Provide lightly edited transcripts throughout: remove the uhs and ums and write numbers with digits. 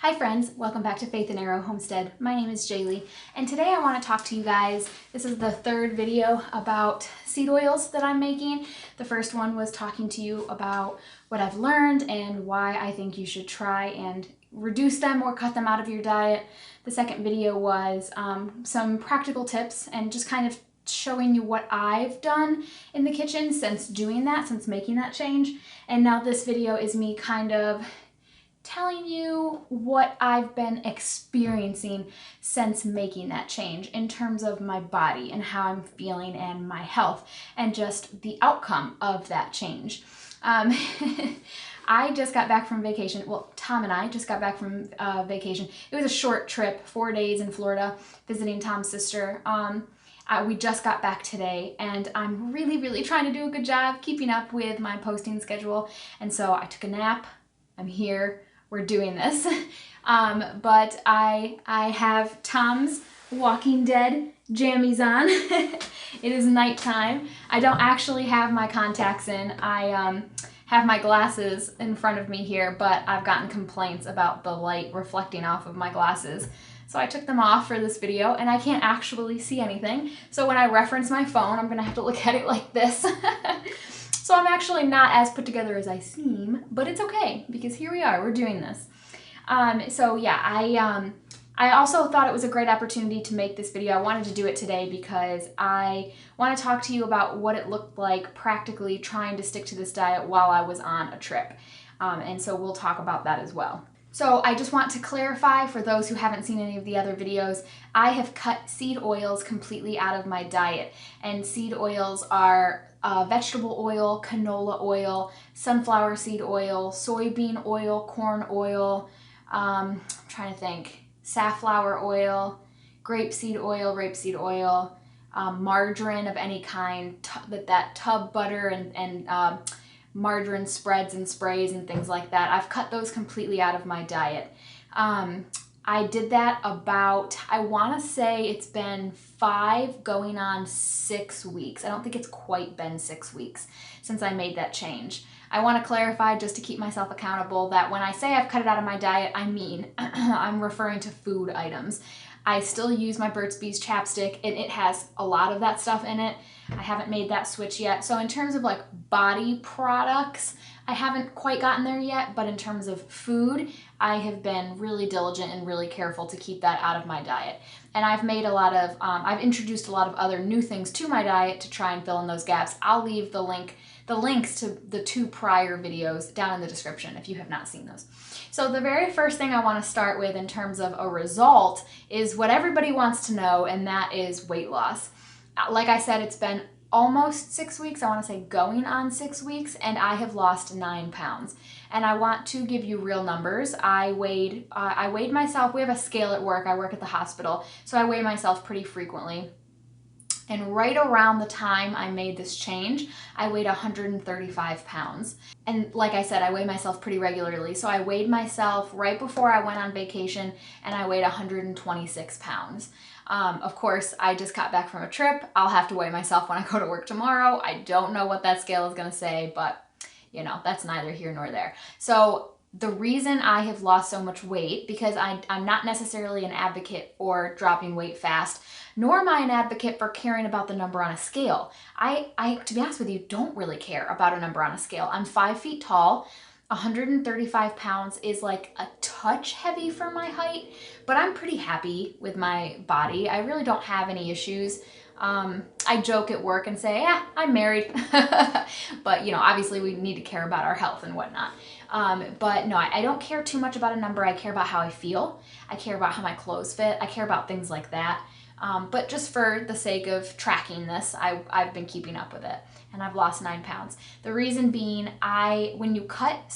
Hi friends, welcome back to Faith and Arrow Homestead. My name is Jaylee, and today I want to talk to you guys. This is the third video about seed oils that I'm making. The first one was talking to you about what I've learned and why I think you should try and reduce them or cut them out of your diet. The second video was some practical tips and just kind of showing you what I've done in the kitchen since making that change. And now this video is me kind of telling you what I've been experiencing since making that change in terms of my body and how I'm feeling and my health and just the outcome of that change. I just got back from vacation. Well, Tom and I just got back from vacation. It was a short trip, 4 days in Florida, visiting Tom's sister. We just got back today, and I'm really trying to do a good job keeping up with my posting schedule. And so I took a nap. I'm here. We're doing this. But I have Tom's Walking Dead jammies on. It is nighttime. I don't actually have my contacts in. I have my glasses in front of me here, but I've gotten complaints about the light reflecting off of my glasses. So I took them off for this video, and I can't actually see anything. So when I reference my phone, I'm gonna have to look at it like this. So I'm actually not as put together as I seem, but it's okay because here we are, we're doing this. So yeah, I also thought it was a great opportunity to make this video. I wanted to do it today because I want to talk to you about what it looked like practically trying to stick to this diet while I was on a trip. And so we'll talk about that as well. So I just want to clarify for those who haven't seen any of the other videos, I have cut seed oils completely out of my diet. And seed oils are vegetable oil, canola oil, sunflower seed oil, soybean oil, corn oil, I'm trying to think, safflower oil, rapeseed oil, margarine of any kind, that tub butter and margarine spreads and sprays and things like that. I've cut those completely out of my diet. I did that about, I want to say it's been 5 going on 6 weeks. I don't think it's quite been 6 weeks since I made that change. I want to clarify, just to keep myself accountable, that when I say I've cut it out of my diet, I mean I'm referring to food items. I still use my Burt's Bees chapstick, and it has a lot of that stuff in it. I haven't made that switch yet. So in terms of like body products, I haven't quite gotten there yet, but in terms of food, I have been really diligent and really careful to keep that out of my diet. And I've made a lot of, I've introduced a lot of other new things to my diet to try and fill in those gaps. I'll leave the links to the 2 prior videos down in the description if you have not seen those. So the very first thing I want to start with in terms of a result is what everybody wants to know, and that is weight loss. Like I said, it's been almost 6 weeks. I want to say going on 6 weeks, and I have lost 9 pounds. And I want to give you real numbers. I weighed myself. We have a scale at work. I work at the hospital, so I weigh myself pretty frequently. And right around the time I made this change, I weighed 135 pounds. And like I said, I weigh myself pretty regularly. So I weighed myself right before I went on vacation, and I weighed 126 pounds. Of course, I just got back from a trip. I'll have to weigh myself when I go to work tomorrow. I don't know what that scale is gonna say, but you know, that's neither here nor there. So the reason I have lost so much weight, because I'm not necessarily an advocate for dropping weight fast, nor am I an advocate for caring about the number on a scale. I, to be honest with you, don't really care about a number on a scale. I'm 5 feet tall. 135 pounds is like a touch heavy for my height, but I'm pretty happy with my body. I really don't have any issues. I joke at work and say, yeah, I'm married. But, you know, obviously we need to care about our health and whatnot. But no, I don't care too much about a number. I care about how I feel. I care about how my clothes fit. I care about things like that. But just for the sake of tracking this, I've been keeping up with it, and I've lost 9 pounds. The reason being, when you cut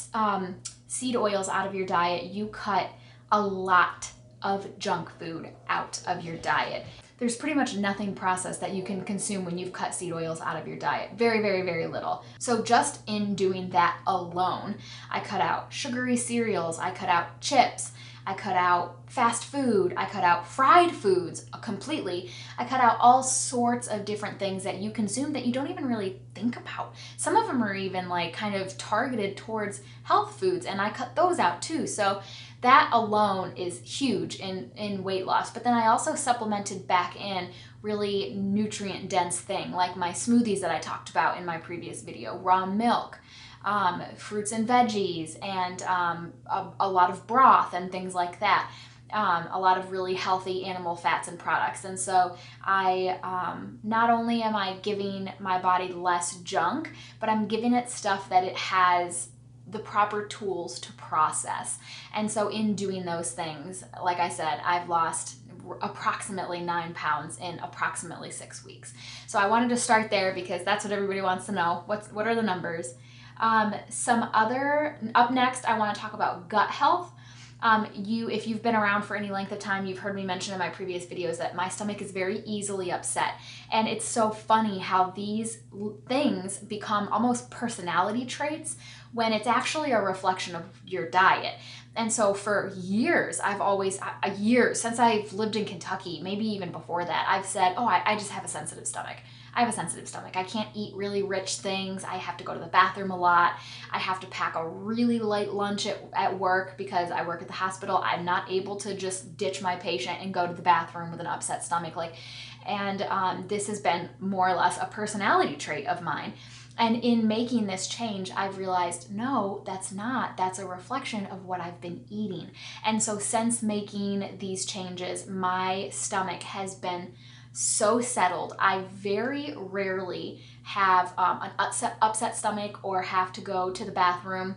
seed oils out of your diet, you cut a lot of junk food out of your diet. There's pretty much nothing processed that you can consume when you've cut seed oils out of your diet. Very little. So just in doing that alone, I cut out sugary cereals, I cut out chips, I cut out fast food, I cut out fried foods completely. I cut out all sorts of different things that you consume that you don't even really think about. Some of them are even like kind of targeted towards health foods, and I cut those out too. So that alone is huge in weight loss. But then I also supplemented back in really nutrient dense thing, like my smoothies that I talked about in my previous video, raw milk, fruits and veggies, and a lot of broth and things like that. A lot of really healthy animal fats and products. And so I, not only am I giving my body less junk, but I'm giving it stuff that it has the proper tools to process. And so in doing those things, like I said, I've lost approximately 9 pounds in approximately 6 weeks. So I wanted to start there because that's what everybody wants to know. What are the numbers? Up next, I want to talk about gut health. If you've been around for any length of time, you've heard me mention in my previous videos that my stomach is very easily upset. And it's so funny how these things become almost personality traits when it's actually a reflection of your diet. And so for years, since I've lived in Kentucky, maybe even before that, I've said, oh, I just have a sensitive stomach. I have a sensitive stomach. I can't eat really rich things. I have to go to the bathroom a lot. I have to pack a really light lunch at work because I work at the hospital. I'm not able to just ditch my patient and go to the bathroom with an upset stomach. This has been more or less a personality trait of mine. And in making this change, I've realized, no, that's not. That's a reflection of what I've been eating. And so since making these changes, my stomach has been so settled. I very rarely have an upset stomach or have to go to the bathroom.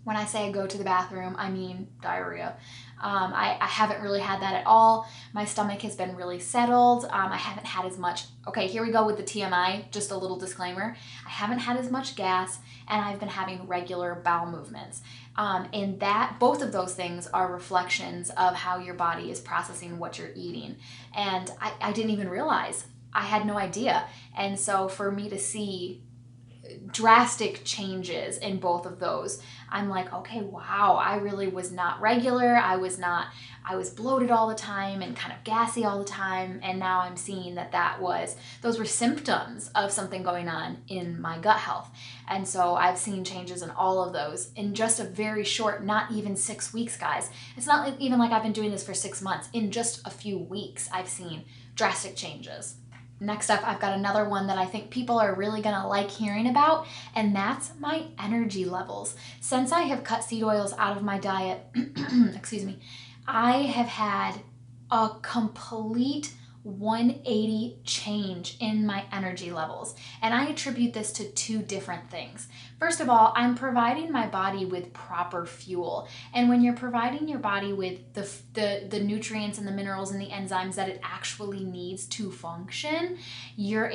When I say I go to the bathroom, I mean diarrhea. I haven't really had that at all. My stomach has been really settled. I haven't had as much, okay, here we go with the TMI, just a little disclaimer. I haven't had as much gas, and I've been having regular bowel movements. And both of those things are reflections of how your body is processing what you're eating. And I didn't even realize. I had no idea. And so for me to see drastic changes in both of those, I'm like, okay, wow, I really was not regular. I was bloated all the time and kind of gassy all the time. And now I'm seeing those were symptoms of something going on in my gut health. And so I've seen changes in all of those in just a very short, not even 6 weeks, guys. It's not even like I've been doing this for 6 months. In just a few weeks, I've seen drastic changes. Next up, I've got another one that I think people are really gonna like hearing about, and that's my energy levels. Since I have cut seed oils out of my diet, excuse me, I have had a complete 180 change in my energy levels. And I attribute this to 2 different things. First of all, I'm providing my body with proper fuel. And when you're providing your body with the nutrients and the minerals and the enzymes that it actually needs to function, your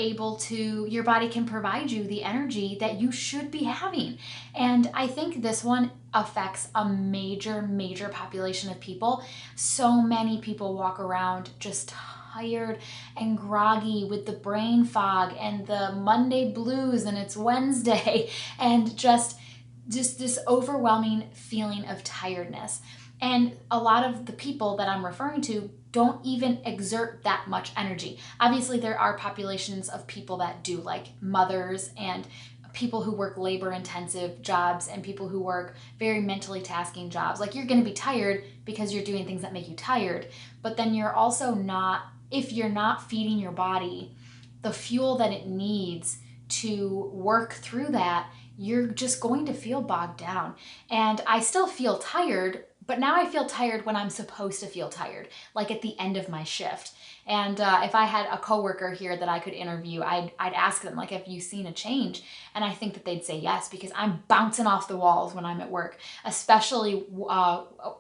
body can provide you the energy that you should be having. And I think this one affects a major, major population of people. So many people walk around just tired and groggy with the brain fog and the Monday blues and it's Wednesday and just this overwhelming feeling of tiredness. And a lot of the people that I'm referring to don't even exert that much energy. Obviously, there are populations of people that do, like mothers and people who work labor-intensive jobs and people who work very mentally tasking jobs. Like, you're going to be tired because you're doing things that make you tired, but then you're also not, if you're not feeding your body the fuel that it needs to work through that, you're just going to feel bogged down. And I still feel tired, but now I feel tired when I'm supposed to feel tired, like at the end of my shift. And if I had a coworker here that I could interview, I'd ask them, like, have you seen a change? And I think that they'd say yes, because I'm bouncing off the walls when I'm at work, especially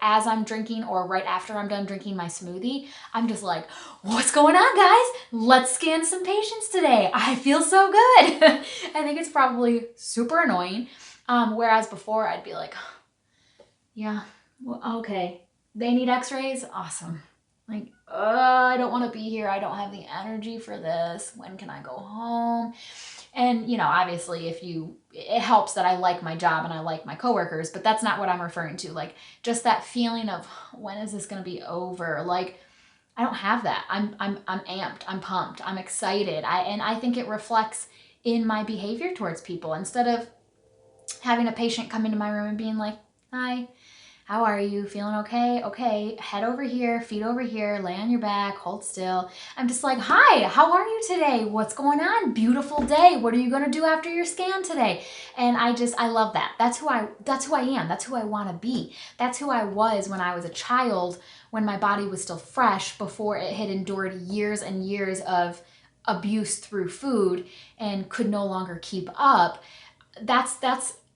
as I'm drinking or right after I'm done drinking my smoothie. I'm just like, what's going on, guys? Let's scan some patients today. I feel so good. I think it's probably super annoying. Whereas before I'd be like, yeah, well, okay, they need x-rays? Awesome. Like, I don't want to be here. I don't have the energy for this. When can I go home? And, you know, obviously it helps that I like my job and I like my coworkers, but that's not what I'm referring to. Like, just that feeling of, when is this going to be over? Like, I don't have that. I'm amped. I'm pumped. I'm excited. And I think it reflects in my behavior towards people. Instead of having a patient come into my room and being like, hi, How are you? Feeling okay? Okay, head over here, feet over here, lay on your back, hold still. I'm just like, hi, how are you today? What's going on? Beautiful day. What are you gonna do after your scan today? And I love that. That's who I am. That's who I wanna be. That's who I was when I was a child, when my body was still fresh, before it had endured years and years of abuse through food and could no longer keep up.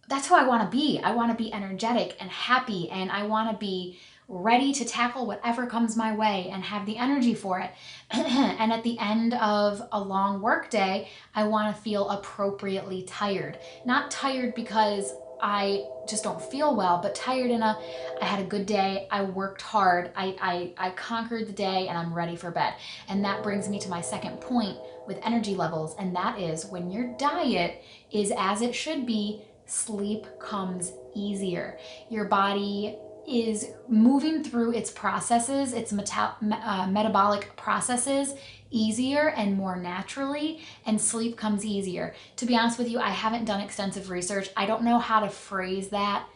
That's who I want to be. I want to be energetic and happy, and I want to be ready to tackle whatever comes my way and have the energy for it. And at the end of a long work day, I want to feel appropriately tired. Not tired because I just don't feel well, but tired I had a good day, I worked hard, I conquered the day, and I'm ready for bed. And that brings me to my second point with energy levels, and that is when your diet is as it should be, sleep comes easier. Your body is moving through its processes, its metabolic processes easier and more naturally, and sleep comes easier. To be honest with you, I haven't done extensive research. I don't know how to phrase that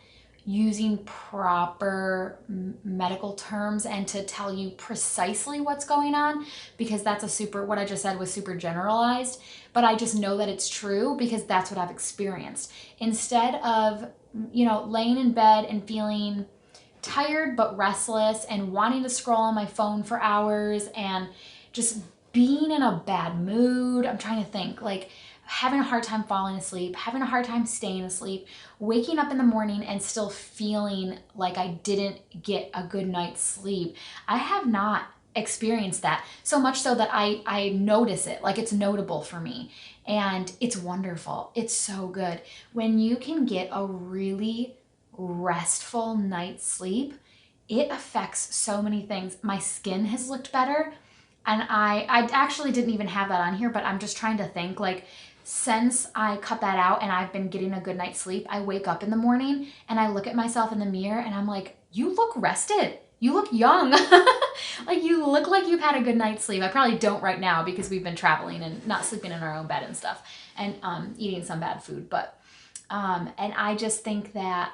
using proper medical terms and to tell you precisely what's going on, because what I just said was super generalized, but I just know that it's true because that's what I've experienced. Instead of, laying in bed and feeling tired but restless and wanting to scroll on my phone for hours and just being in a bad mood, I'm trying to think, like having a hard time falling asleep, having a hard time staying asleep, waking up in the morning and still feeling like I didn't get a good night's sleep. I have not experienced that, so much so that I notice it, like it's notable for me, and it's wonderful. It's so good. When you can get a really restful night's sleep, it affects so many things. My skin has looked better, and I actually didn't even have that on here, but I'm just trying to think, like, since I cut that out and I've been getting a good night's sleep, I wake up in the morning and I look at myself in the mirror and I'm like, you look rested. You look young. Like, you look like you've had a good night's sleep. I probably don't right now because we've been traveling and not sleeping in our own bed and stuff, and eating some bad food. But, and I just think that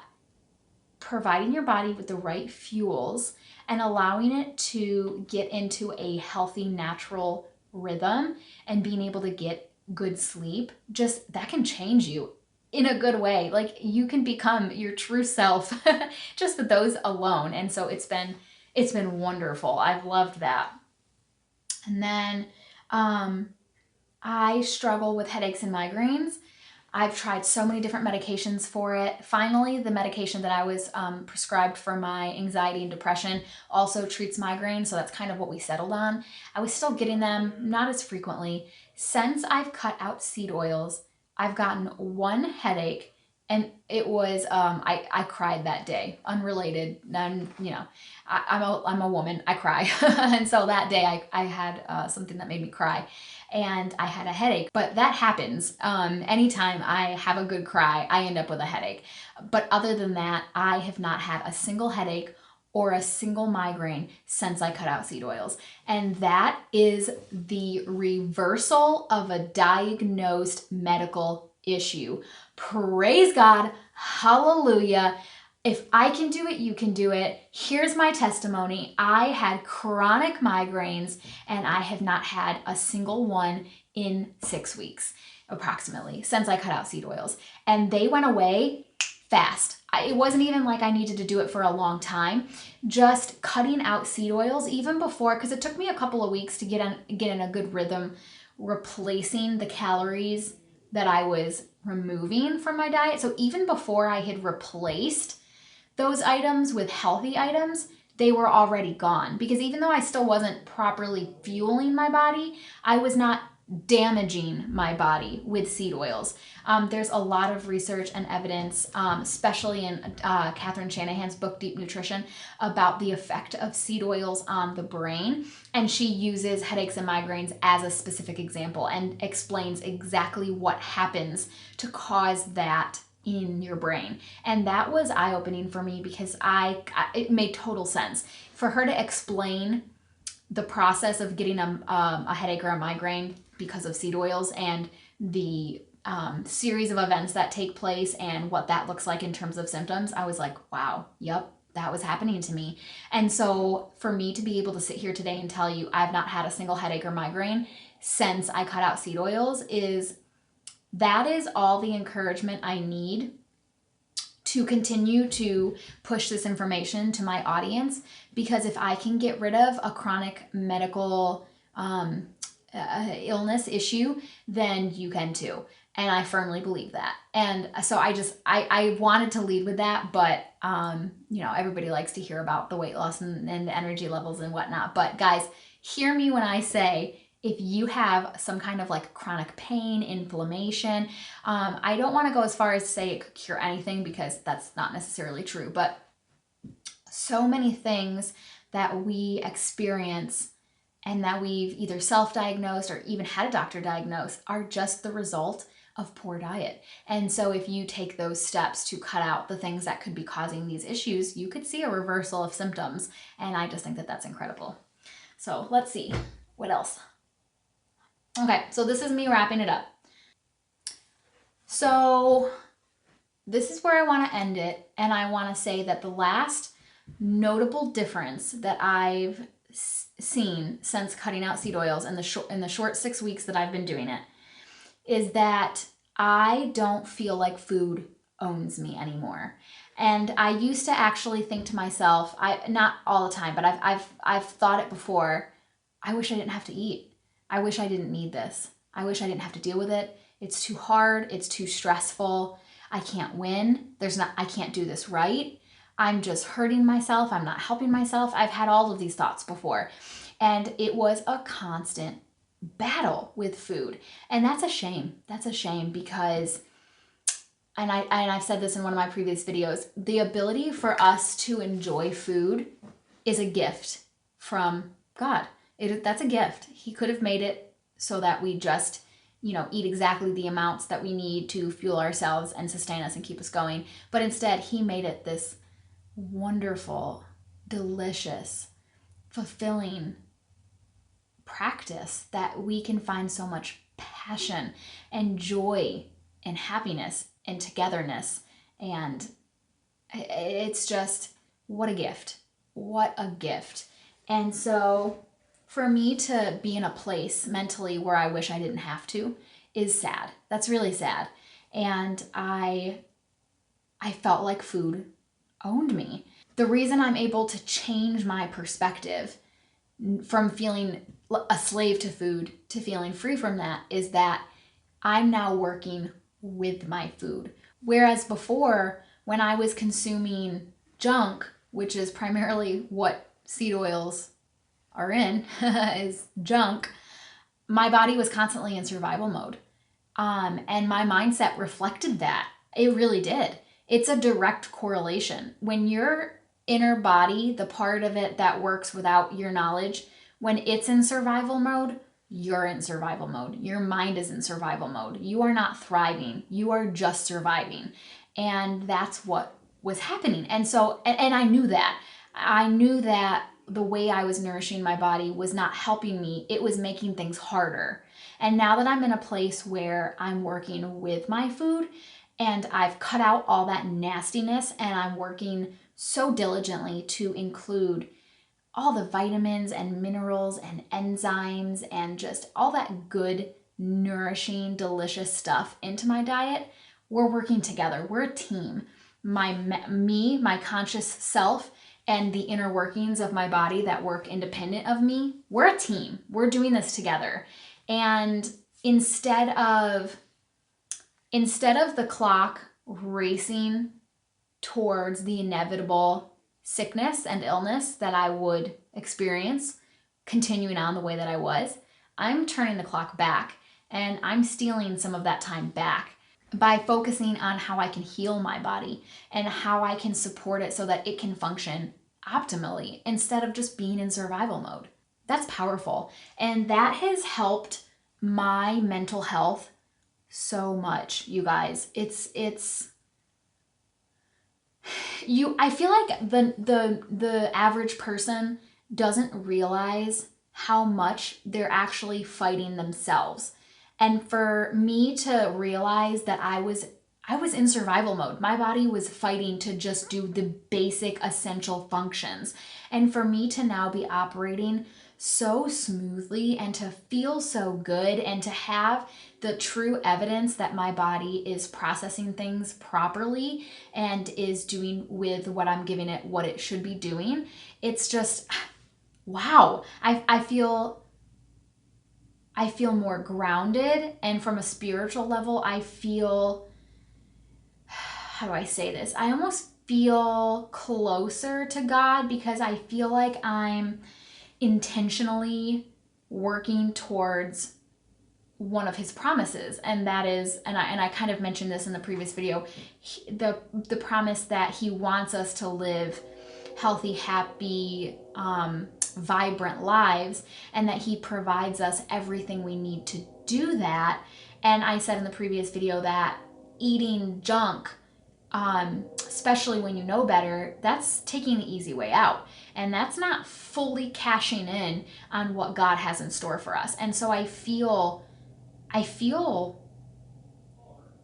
providing your body with the right fuels and allowing it to get into a healthy, natural rhythm and being able to get good sleep, just that can change you in a good way. Like, you can become your true self just with those alone. And so it's been wonderful. I've loved that. And then I struggle with headaches and migraines. I've tried so many different medications for it. Finally, the medication that I was prescribed for my anxiety and depression also treats migraine, so that's kind of what we settled on. I was still getting them, not as frequently. Since I've cut out seed oils, I've gotten one headache, and it was, I cried that day, unrelated. And, I'm a woman, I cry. And so that day I had something that made me cry, and I had a headache. But that happens. Anytime I have a good cry, I end up with a headache. But other than that, I have not had a single headache or a single migraine since I cut out seed oils. And that is the reversal of a diagnosed medical issue. Praise God. Hallelujah. If I can do it, you can do it. Here's my testimony. I had chronic migraines and I have not had a single one in 6 weeks, approximately, since I cut out seed oils. And they went away fast. It wasn't even like I needed to do it for a long time. Just cutting out seed oils, even before, because it took me a couple of weeks to get in a good rhythm, replacing the calories that I was removing from my diet. So even before I had replaced those items with healthy items, they were already gone. Because even though I still wasn't properly fueling my body, I was not damaging my body with seed oils. There's a lot of research and evidence, especially in Catherine Shanahan's book, Deep Nutrition, about the effect of seed oils on the brain. And she uses headaches and migraines as a specific example and explains exactly what happens to cause that in your brain. And that was eye-opening for me because it made total sense. For her to explain the process of getting a headache or a migraine because of seed oils and the series of events that take place and what that looks like in terms of symptoms, I was like, wow, yep, that was happening to me. And so for me to be able to sit here today and tell you I've not had a single headache or migraine since I cut out seed oils that is all the encouragement I need to continue to push this information to my audience, because if I can get rid of a chronic medical illness issue, then you can too. And I firmly believe that. And so I wanted to lead with that, but everybody likes to hear about the weight loss and the energy levels and whatnot. But guys, hear me when I say, if you have some kind of like chronic pain, inflammation, I don't want to go as far as to say it could cure anything, because that's not necessarily true, but so many things that we experience and that we've either self-diagnosed or even had a doctor diagnose are just the result of poor diet. And so if you take those steps to cut out the things that could be causing these issues, you could see a reversal of symptoms. And I just think that that's incredible. So let's see what else. Okay, so this is me wrapping it up. So this is where I want to end it. And I want to say that the last notable difference that I've seen since cutting out seed oils in the short 6 weeks that I've been doing it is that I don't feel like food owns me anymore. And I used to actually think to myself, not all the time, but I've thought it before, I wish I didn't have to eat. I wish I didn't need this. I wish I didn't have to deal with it. It's too hard. It's too stressful. I can't win. I can't do this right. I'm just hurting myself. I'm not helping myself. I've had all of these thoughts before. And it was a constant battle with food. And that's a shame. That's a shame because, and I've said this in one of my previous videos, the ability for us to enjoy food is a gift from God. That's a gift. He could have made it so that we just, eat exactly the amounts that we need to fuel ourselves and sustain us and keep us going. But instead, he made it this wonderful, delicious, fulfilling practice that we can find so much passion and joy and happiness and togetherness. And it's just, what a gift. What a gift. And so for me to be in a place mentally where I wish I didn't have to is sad. That's really sad. And I felt like food owned me. The reason I'm able to change my perspective from feeling a slave to food to feeling free from that is that I'm now working with my food. Whereas before, when I was consuming junk, which is primarily what seed oils are in, is junk, my body was constantly in survival mode. And my mindset reflected that. It really did. It's a direct correlation. When your inner body, the part of it that works without your knowledge, when it's in survival mode, you're in survival mode. Your mind is in survival mode. You are not thriving. You are just surviving. And that's what was happening. And so, and I knew that. I knew that the way I was nourishing my body was not helping me. It was making things harder. And now that I'm in a place where I'm working with my food and I've cut out all that nastiness and I'm working so diligently to include all the vitamins and minerals and enzymes and just all that good, nourishing, delicious stuff into my diet, we're working together. We're a team. My conscious self, and the inner workings of my body that work independent of me, we're a team. We're doing this together. And instead of the clock racing towards the inevitable sickness and illness that I would experience, continuing on the way that I was, I'm turning the clock back and I'm stealing some of that time back by focusing on how I can heal my body and how I can support it so that it can function optimally instead of just being in survival mode. That's powerful. And that has helped my mental health so much, you guys. I feel like the average person doesn't realize how much they're actually fighting themselves. And for me to realize that I I was in survival mode. My body was fighting to just do the basic essential functions. And for me to now be operating so smoothly and to feel so good and to have the true evidence that my body is processing things properly and is doing with what I'm giving it what it should be doing, it's just, wow. I feel more grounded, and from a spiritual level, I feel, how do I say this? I almost feel closer to God because I feel like I'm intentionally working towards one of his promises, and that is, and I kind of mentioned this in the previous video, the promise that he wants us to live healthy, happy, vibrant lives, and that he provides us everything we need to do that. And I said in the previous video that eating junk, especially when you know better, that's taking the easy way out. And that's not fully cashing in on what God has in store for us. And so I feel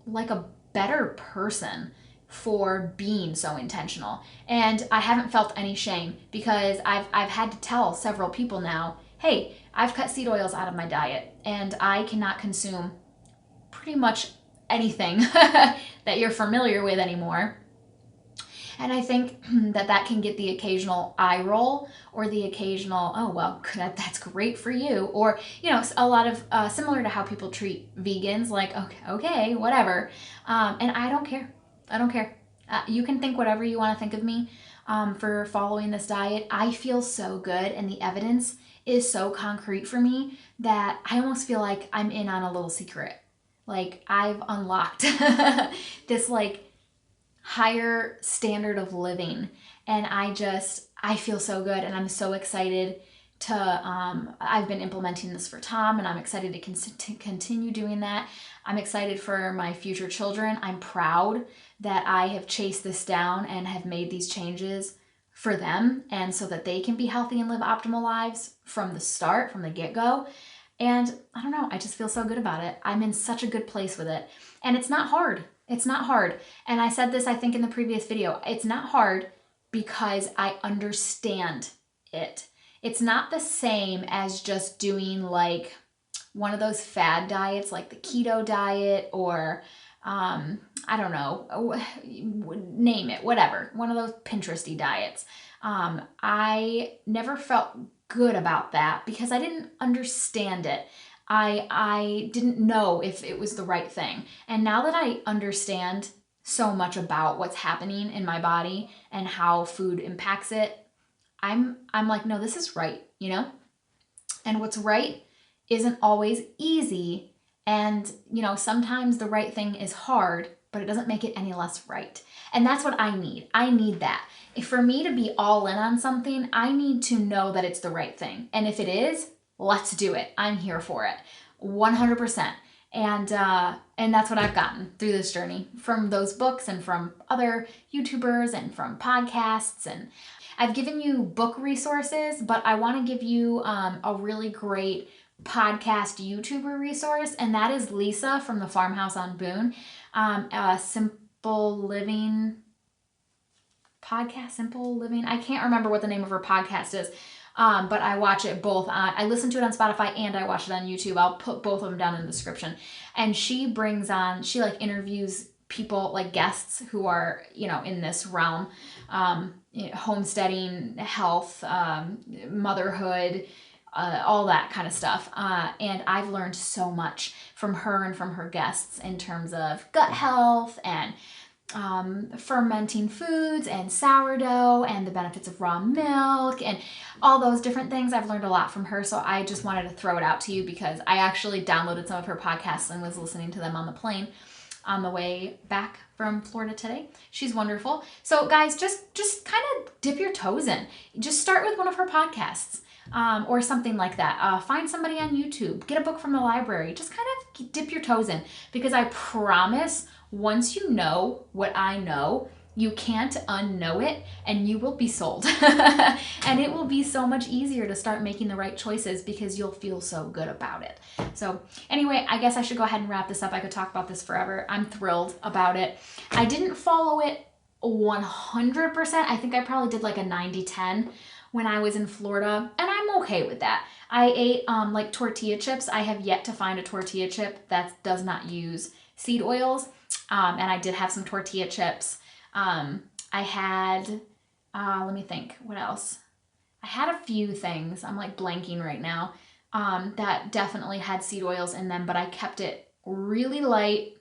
like a better person for being so intentional. And I haven't felt any shame because I've had to tell several people now, hey, I've cut seed oils out of my diet and I cannot consume pretty much anything that you're familiar with anymore. And I think that can get the occasional eye roll or the occasional, oh, well, that's great for you. Or, a lot of similar to how people treat vegans, like, okay, whatever. And I don't care. I don't care. You can think whatever you want to think of me for following this diet. I feel so good, and the evidence is so concrete for me that I almost feel like I'm in on a little secret. Like, I've unlocked this, higher standard of living, and I feel so good, and I'm so excited to, I've been implementing this for Tom, and I'm excited to continue doing that. I'm excited for my future children. I'm proud that I have chased this down and have made these changes for them, and so that they can be healthy and live optimal lives from the start, from the get-go. And I don't know, I just feel so good about it. I'm in such a good place with it. And it's not hard. It's not hard. And I said this, I think, in the previous video. It's not hard because I understand it. It's not the same as just doing one of those fad diets, like the keto diet, or I don't know, name it, whatever. One of those Pinteresty diets. I never felt good about that because I didn't understand it. I didn't know if it was the right thing. And now that I understand so much about what's happening in my body and how food impacts it, I'm like, no, this is right, And what's right isn't always easy. And, sometimes the right thing is hard, but it doesn't make it any less right. And that's what I need. I need that. If for me to be all in on something, I need to know that it's the right thing. And if it is, let's do it. I'm here for it. 100%. And that's what I've gotten through this journey from those books and from other YouTubers and from podcasts. And I've given you book resources, but I want to give you a really great podcast YouTuber resource, and that is Lisa from the Farmhouse on Boone. Simple Living podcast, Simple Living. I can't remember what the name of her podcast is, but I watch it both. I listen to it on Spotify and I watch it on YouTube. I'll put both of them down in the description. And she interviews people, like guests who are, in this realm, homesteading, health, motherhood, all that kind of stuff. And I've learned so much from her and from her guests in terms of gut health and fermenting foods and sourdough and the benefits of raw milk and all those different things. I've learned a lot from her, so I just wanted to throw it out to you because I actually downloaded some of her podcasts and was listening to them on the plane on the way back from Florida today. She's wonderful. So guys, just kind of dip your toes in. Just start with one of her podcasts. Or something like that. Find somebody on YouTube. Get a book from the library. Just kind of dip your toes in, because I promise once you know what I know, You can't unknow it, and you will be sold. And it will be so much easier to start making the right choices because you'll feel so good about it. So anyway, I guess I should go ahead and wrap this up. I could talk about this forever. I'm thrilled about it. I didn't follow it 100%. I think I probably did like a 90-10 when I was in Florida, and I'm okay with that. I ate like tortilla chips. I have yet to find a tortilla chip that does not use seed oils. And I did have some tortilla chips. I had, let me think, what else? I had a few things, I'm like blanking right now, that definitely had seed oils in them, but I kept it really light,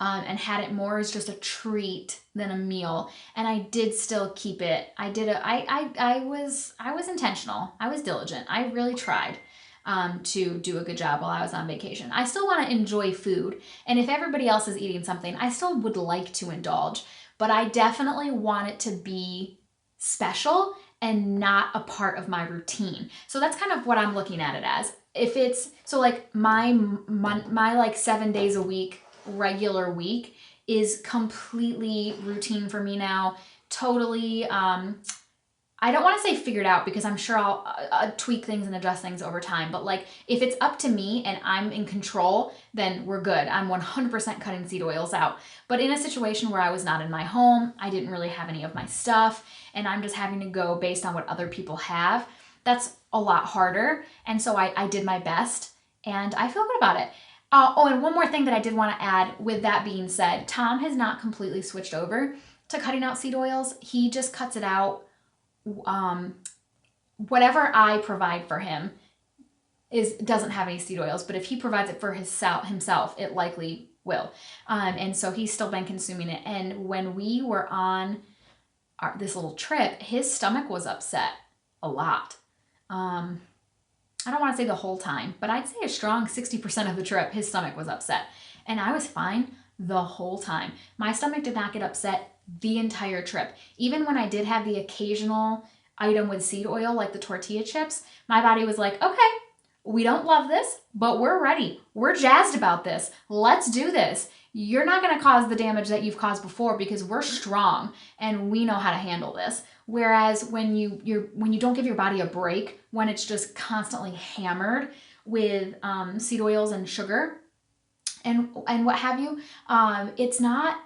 and had it more as just a treat than a meal. And I did still keep it. I was intentional. I was diligent. I really tried to do a good job while I was on vacation. I still want to enjoy food. And if everybody else is eating something, I still would like to indulge, but I definitely want it to be special and not a part of my routine. So that's kind of what I'm looking at it as. If it's, so like my like 7 days a week, regular week is completely routine for me now. Totally, I don't want to say figured out because I'm sure I'll tweak things and adjust things over time. But like if it's up to me and I'm in control, then we're good. I'm 100% cutting seed oils out. But in a situation where I was not in my home, I didn't really have any of my stuff, and I'm just having to go based on what other people have, that's a lot harder. And so I did my best, and I feel good about it. Oh, and one more thing that I did want to add with that being said, Tom has not completely switched over to cutting out seed oils. He just cuts it out. Whatever I provide for him doesn't have any seed oils, but if he provides it for himself, it likely will. And so he's still been consuming it. And when we were on this little trip, his stomach was upset a lot. I don't want to say the whole time, but I'd say a strong 60% of the trip, his stomach was upset. And I was fine the whole time. My stomach did not get upset the entire trip. Even when I did have the occasional item with seed oil, like the tortilla chips, my body was like, okay, we don't love this, but we're ready. We're jazzed about this. Let's do this. You're not going to cause the damage that you've caused before because we're strong and we know how to handle this. Whereas when you don't give your body a break, when it's just constantly hammered with seed oils and sugar and what have you, it's not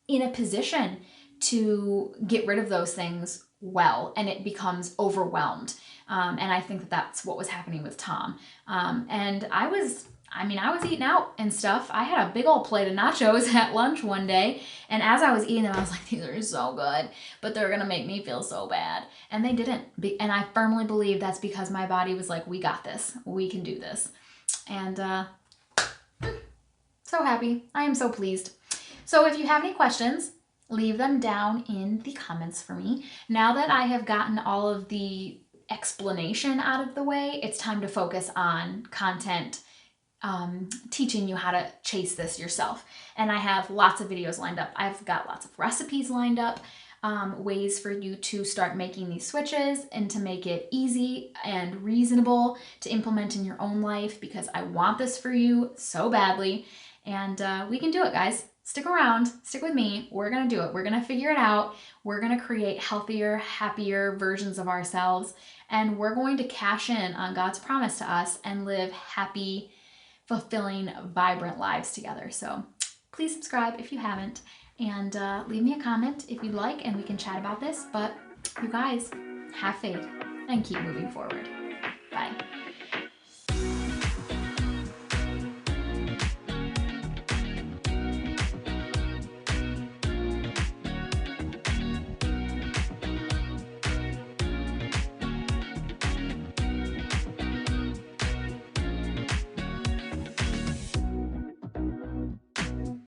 in a position to get rid of those things well, and it becomes overwhelmed. And I think that that's what was happening with Tom. And I was eating out and stuff. I had a big old plate of nachos at lunch one day, and as I was eating them, I was like, these are so good, but they're gonna make me feel so bad. And they didn't. And I firmly believe that's because my body was like, we got this. We can do this. And so happy. I am so pleased. So if you have any questions, leave them down in the comments for me. Now that I have gotten all of the explanation out of the way, it's time to focus on content, teaching you how to chase this yourself. And I have lots of videos lined up. I've got lots of recipes lined up, ways for you to start making these switches and to make it easy and reasonable to implement in your own life, because I want this for you so badly. And we can do it, guys. Stick around, stick with me. We're gonna do it. We're gonna figure it out. We're gonna create healthier, happier versions of ourselves. And we're going to cash in on God's promise to us and live happy, fulfilling, vibrant lives together. So please subscribe if you haven't, and leave me a comment if you'd like, and we can chat about this. But you guys, have faith and keep moving forward. Bye.